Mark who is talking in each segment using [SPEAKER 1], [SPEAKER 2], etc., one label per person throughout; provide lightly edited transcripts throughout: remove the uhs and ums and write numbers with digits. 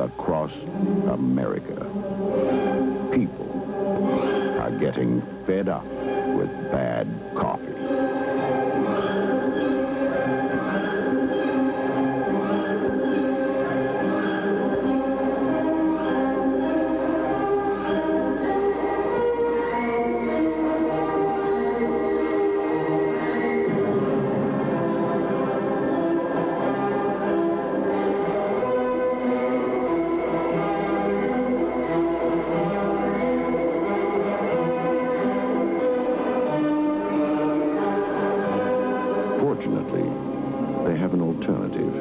[SPEAKER 1] across America. People are getting fed up with bad coffee. Fortunately, they have an alternative.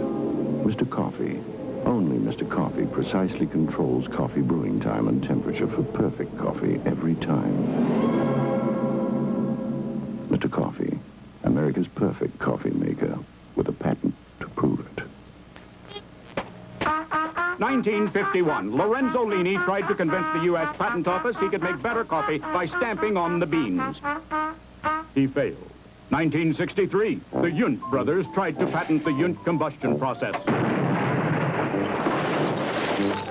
[SPEAKER 1] Mr. Coffee, only Mr. Coffee, precisely controls coffee brewing time and temperature for perfect coffee every time. Mr. Coffee, America's perfect coffee maker, with a patent to prove it.
[SPEAKER 2] 1951, Lorenzo Lini tried to convince the U.S. Patent Office he could make better coffee by stamping on the beans. He failed. 1963, the Yunt brothers tried to patent the Yunt combustion process.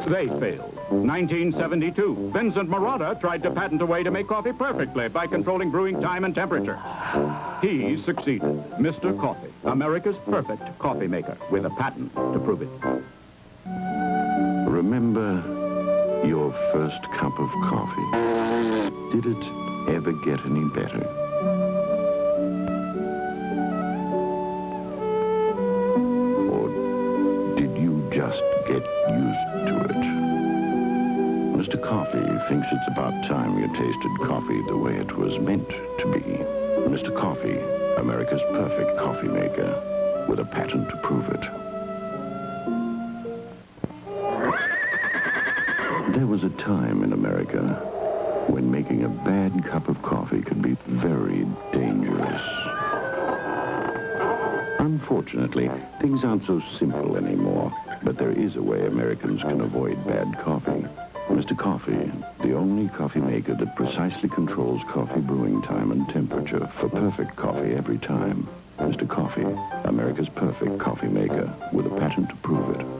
[SPEAKER 2] They failed. 1972, Vincent Marotta tried to patent a way to make coffee perfectly by controlling brewing time and temperature. He succeeded. Mr. Coffee, America's perfect coffee maker, with a patent to prove it.
[SPEAKER 1] Remember your first cup of coffee. Did it ever get any better? Just get used to it. Mr. Coffee thinks it's about time you tasted coffee the way it was meant to be. Mr. Coffee, America's perfect coffee maker, with a patent to prove it. There was a time in America when making a bad cup of coffee could be very dangerous. Unfortunately, things aren't so simple anymore. But there is a way Americans can avoid bad coffee. Mr. Coffee, the only coffee maker that precisely controls coffee brewing time and temperature for perfect coffee every time. Mr. Coffee, America's perfect coffee maker, with a patent to prove it.